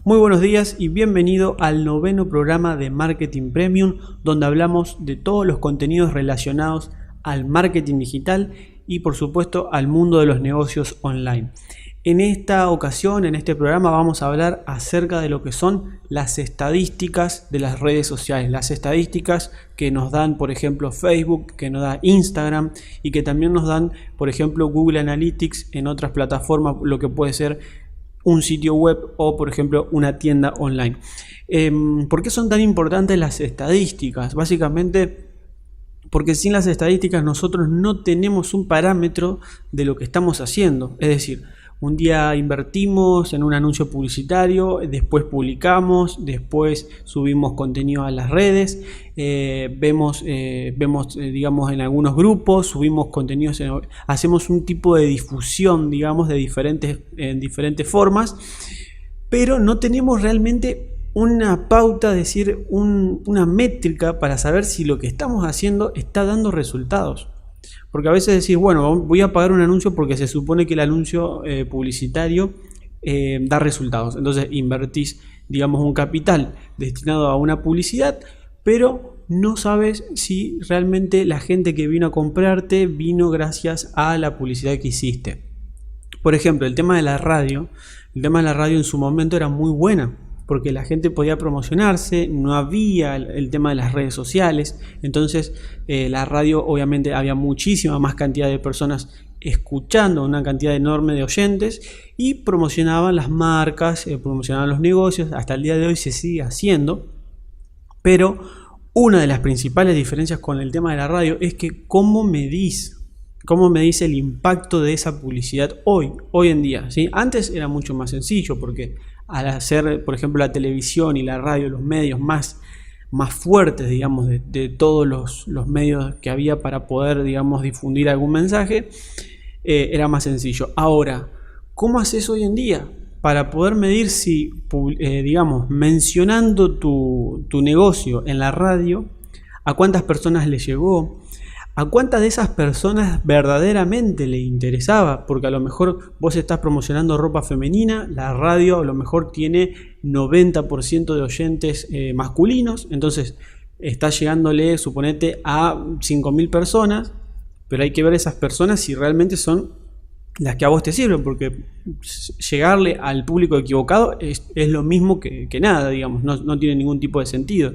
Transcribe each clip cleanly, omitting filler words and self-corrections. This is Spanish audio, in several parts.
Muy buenos días y bienvenido al noveno programa de Marketing Premium, donde hablamos de todos los contenidos relacionados al marketing digital y por supuesto al mundo de los negocios online. En esta ocasión, en este programa, vamos a hablar acerca de lo que son las estadísticas de las redes sociales, las estadísticas que nos dan, por ejemplo, Facebook, que nos da Instagram y que también nos dan, por ejemplo, Google Analytics en otras plataformas, lo que puede ser un sitio web o, por ejemplo, una tienda online. ¿Por qué son tan importantes las estadísticas? Básicamente porque sin las estadísticas nosotros no tenemos un parámetro de lo que estamos haciendo. Es decir, un día invertimos en un anuncio publicitario, después publicamos, después subimos contenido a las redes, vemos digamos, en algunos grupos, subimos contenidos, hacemos un tipo de difusión, digamos, en diferentes formas, pero no tenemos realmente una pauta, es decir, una métrica para saber si lo que estamos haciendo está dando resultados. Porque a veces decís, bueno, voy a pagar un anuncio porque se supone que el anuncio publicitario da resultados. Entonces invertís, digamos, un capital destinado a una publicidad, pero no sabes si realmente la gente que vino a comprarte vino gracias a la publicidad que hiciste. Por ejemplo, el tema de la radio en su momento era muy buena, porque la gente podía promocionarse, no había el tema de las redes sociales, entonces la radio, obviamente había muchísima más cantidad de personas escuchando, una cantidad enorme de oyentes, y promocionaban las marcas, promocionaban los negocios. Hasta el día de hoy se sigue haciendo, pero una de las principales diferencias con el tema de la radio es que cómo medís el impacto de esa publicidad hoy en día, ¿sí? Antes era mucho más sencillo, porque al hacer, por ejemplo, la televisión y la radio, los medios más fuertes, digamos, de todos los medios que había para poder, digamos, difundir algún mensaje, era más sencillo. Ahora, ¿cómo haces hoy en día para poder medir si, digamos, mencionando tu negocio en la radio, a cuántas personas le llegó? ¿A cuántas de esas personas verdaderamente le interesaba? Porque a lo mejor vos estás promocionando ropa femenina, la radio a lo mejor tiene 90% de oyentes masculinos, entonces está llegándole, suponete, a 5.000 personas, pero hay que ver esas personas si realmente son las que a vos te sirven, porque llegarle al público equivocado es lo mismo que nada, digamos, no tiene ningún tipo de sentido.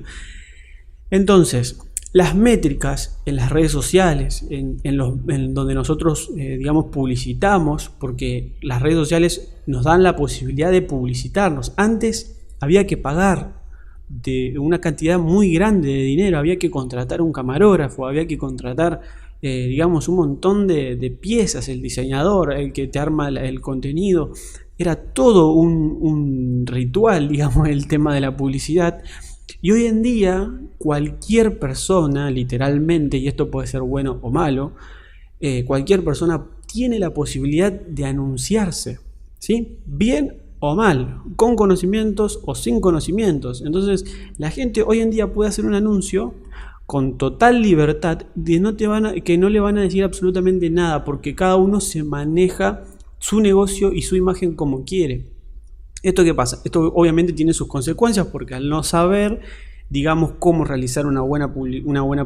Entonces, las métricas en las redes sociales, en donde nosotros, digamos, publicitamos, porque las redes sociales nos dan la posibilidad de publicitarnos. Antes había que pagar de una cantidad muy grande de dinero, había que contratar un camarógrafo, había que contratar, digamos, un montón de piezas, el diseñador, el que te arma el contenido. Era todo un ritual, digamos, el tema de la publicidad. Y hoy en día cualquier persona, literalmente, y esto puede ser bueno o malo, cualquier persona tiene la posibilidad de anunciarse, ¿sí? Bien o mal, con conocimientos o sin conocimientos. Entonces la gente hoy en día puede hacer un anuncio con total libertad de que no le van a decir absolutamente nada, porque cada uno se maneja su negocio y su imagen como quiere. ¿Esto qué pasa? Esto obviamente tiene sus consecuencias, porque al no saber, digamos, cómo realizar una buena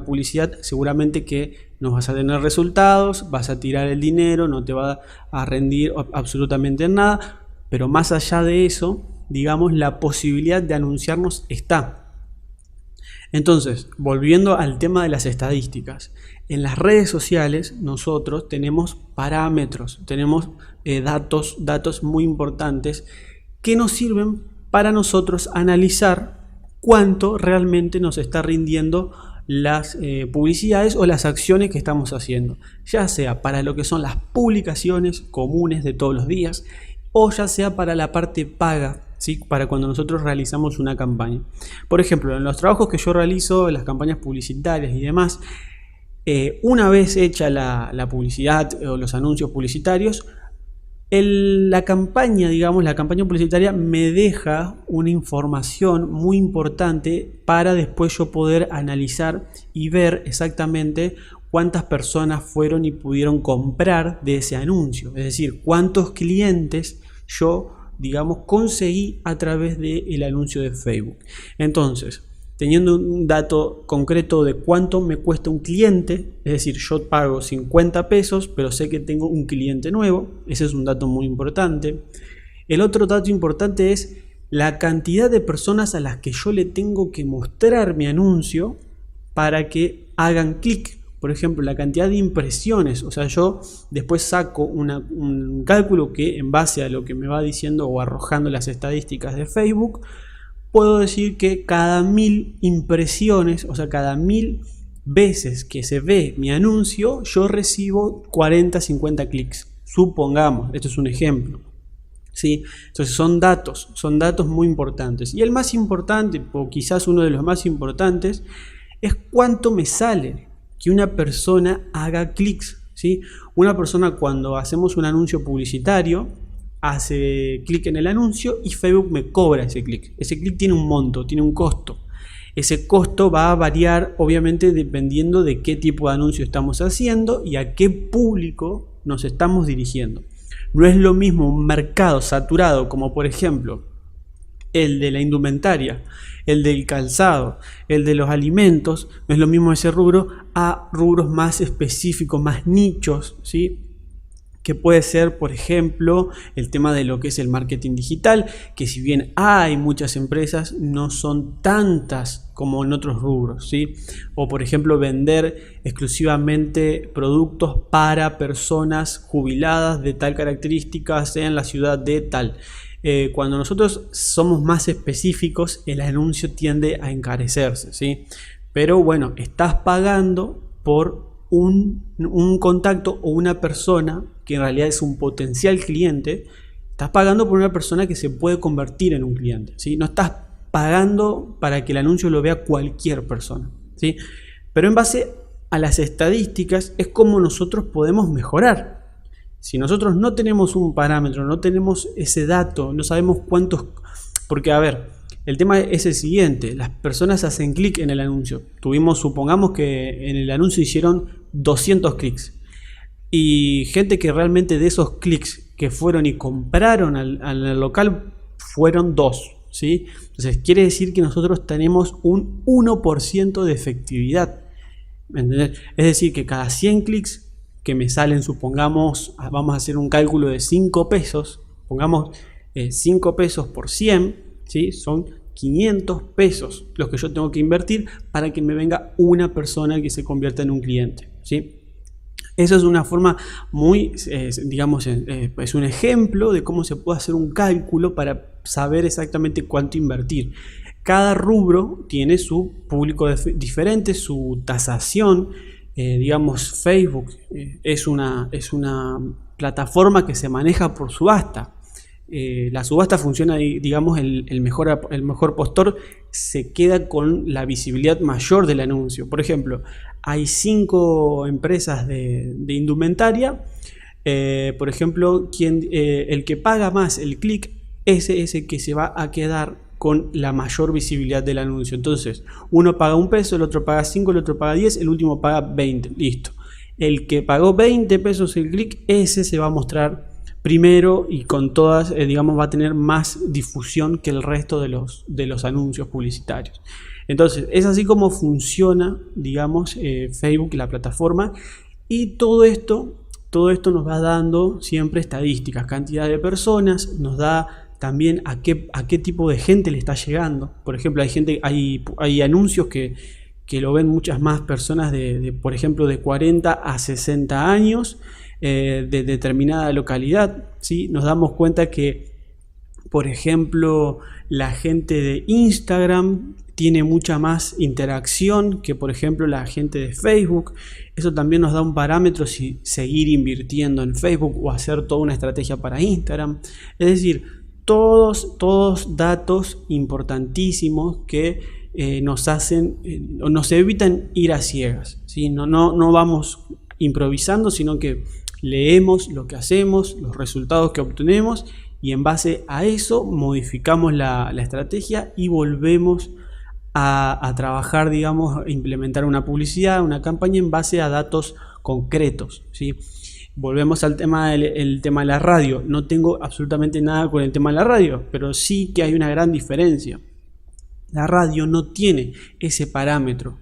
publicidad, seguramente que no vas a tener resultados, vas a tirar el dinero, no te va a rendir absolutamente nada. Pero más allá de eso, digamos, la posibilidad de anunciarnos está. Entonces, volviendo al tema de las estadísticas, en las redes sociales nosotros tenemos parámetros, tenemos datos muy importantes que nos sirven para nosotros analizar cuánto realmente nos está rindiendo las publicidades o las acciones que estamos haciendo, ya sea para lo que son las publicaciones comunes de todos los días, o ya sea para la parte paga, ¿sí? Para cuando nosotros realizamos una campaña. Por ejemplo, en los trabajos que yo realizo, en las campañas publicitarias y demás, una vez hecha la publicidad o los anuncios publicitarios, la campaña publicitaria me deja una información muy importante para después yo poder analizar y ver exactamente cuántas personas fueron y pudieron comprar de ese anuncio. Es decir, cuántos clientes yo digamos, conseguí a través del anuncio de Facebook. Entonces, teniendo un dato concreto de cuánto me cuesta un cliente, es decir, yo pago 50 pesos, pero sé que tengo un cliente nuevo, ese es un dato muy importante. El otro dato importante es la cantidad de personas a las que yo le tengo que mostrar mi anuncio para que hagan clic. Por ejemplo, la cantidad de impresiones, o sea, yo después saco un cálculo que en base a lo que me va diciendo o arrojando las estadísticas de Facebook, puedo decir que cada 1000 impresiones, o sea, cada 1000 veces que se ve mi anuncio, yo recibo 40-50 clics. Supongamos, esto es un ejemplo. ¿Sí? Entonces son datos muy importantes. Y el más importante, o quizás uno de los más importantes, es cuánto me sale que una persona haga clics. ¿Sí? Una persona, cuando hacemos un anuncio publicitario, hace clic en el anuncio y Facebook me cobra ese clic. Ese clic tiene un monto, tiene un costo. Ese costo va a variar obviamente dependiendo de qué tipo de anuncio estamos haciendo y a qué público nos estamos dirigiendo. No es lo mismo un mercado saturado como por ejemplo el de la indumentaria, el del calzado, el de los alimentos, no es lo mismo ese rubro a rubros más específicos, más nichos, ¿sí? Que puede ser, por ejemplo, el tema de lo que es el marketing digital, que si bien hay muchas empresas, no son tantas como en otros rubros, ¿sí? O, por ejemplo, vender exclusivamente productos para personas jubiladas de tal característica, sea en la ciudad de tal. Cuando nosotros somos más específicos, el anuncio tiende a encarecerse, ¿sí? Pero bueno, estás pagando por un contacto o una persona que en realidad es un potencial cliente. Estás pagando por una persona que se puede convertir en un cliente, ¿sí? No estás pagando para que el anuncio lo vea cualquier persona, ¿sí? Pero en base a las estadísticas es como nosotros podemos mejorar. Si nosotros no tenemos un parámetro, no tenemos ese dato, no sabemos cuántos... Porque a ver, el tema es el siguiente, las personas hacen clic en el anuncio. Supongamos que en el anuncio hicieron 200 clics. Y gente que realmente de esos clics que fueron y compraron al local fueron 2, ¿sí? Entonces quiere decir que nosotros tenemos un 1% de efectividad. ¿Me entendés? Es decir, que cada 100 clics que me salen, supongamos, vamos a hacer un cálculo de 5 pesos, pongamos 5 pesos por 100, ¿sí? Son 500 pesos los que yo tengo que invertir para que me venga una persona que se convierta en un cliente, ¿sí? Eso es una forma muy, digamos, es un ejemplo de cómo se puede hacer un cálculo para saber exactamente cuánto invertir. Cada rubro tiene su público diferente, su tasación. Digamos, Facebook es una plataforma que se maneja por subasta. La subasta funciona, digamos, el mejor postor se queda con la visibilidad mayor del anuncio. Por ejemplo, hay 5 empresas de indumentaria. Por ejemplo, el que paga más el clic, ese es el que se va a quedar con la mayor visibilidad del anuncio. Entonces, uno paga 1 peso, el otro paga 5, el otro paga 10, el último paga 20. Listo. El que pagó 20 pesos el clic, ese se va a mostrar primero y con todas, digamos, va a tener más difusión que el resto de los anuncios publicitarios. Entonces, es así como funciona, digamos, Facebook, la plataforma, y todo esto nos va dando siempre estadísticas, cantidad de personas, nos da también a qué tipo de gente le está llegando. Por ejemplo, hay anuncios que lo ven muchas más personas por ejemplo, de 40 a 60 años, de determinada localidad, ¿sí? Nos damos cuenta que, por ejemplo, la gente de Instagram tiene mucha más interacción que, por ejemplo, la gente de Facebook. Eso también nos da un parámetro si seguir invirtiendo en Facebook o hacer toda una estrategia para Instagram. Es decir, todos datos importantísimos que nos evitan ir a ciegas, ¿sí? No vamos improvisando, sino que leemos lo que hacemos, los resultados que obtenemos, y en base a eso modificamos la estrategia y volvemos a trabajar, digamos, a implementar una publicidad, una campaña en base a datos concretos, ¿sí? Volvemos al tema el tema de la radio. No tengo absolutamente nada con el tema de la radio, pero sí que hay una gran diferencia. La radio no tiene ese parámetro.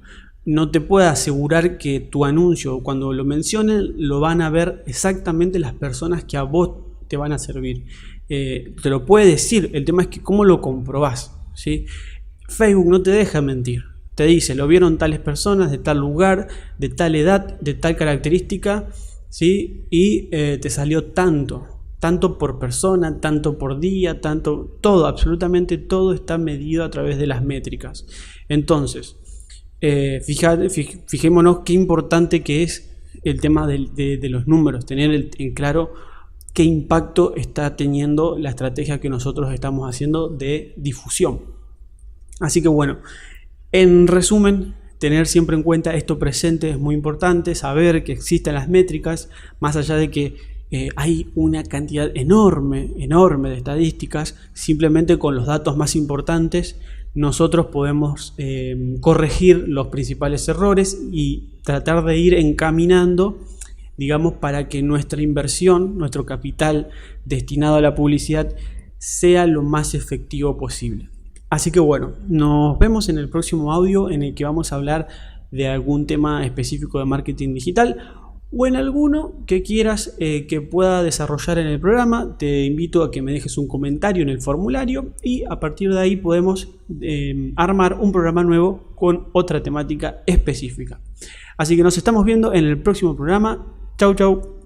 No te puedo asegurar que tu anuncio, cuando lo mencionen, lo van a ver exactamente las personas que a vos te van a servir. Te lo puede decir, el tema es que cómo lo comprobás, ¿sí? Facebook no te deja mentir. Te dice, lo vieron tales personas de tal lugar, de tal edad, de tal característica, ¿sí? Y te salió tanto por persona, tanto por día, tanto, todo, absolutamente todo está medido a través de las métricas. Entonces, fijémonos qué importante que es el tema de los números, tener en claro qué impacto está teniendo la estrategia que nosotros estamos haciendo de difusión. Así que bueno, en resumen, tener siempre en cuenta esto presente es muy importante, saber que existen las métricas, más allá de que hay una cantidad enorme de estadísticas. Simplemente con los datos más importantes nosotros podemos corregir los principales errores y tratar de ir encaminando, digamos, para que nuestra inversión, nuestro capital destinado a la publicidad sea lo más efectivo posible. Así que bueno, nos vemos en el próximo audio en el que vamos a hablar de algún tema específico de marketing digital o en alguno que quieras que pueda desarrollar en el programa. Te invito a que me dejes un comentario en el formulario y a partir de ahí podemos armar un programa nuevo con otra temática específica. Así que nos estamos viendo en el próximo programa. Chau, chau.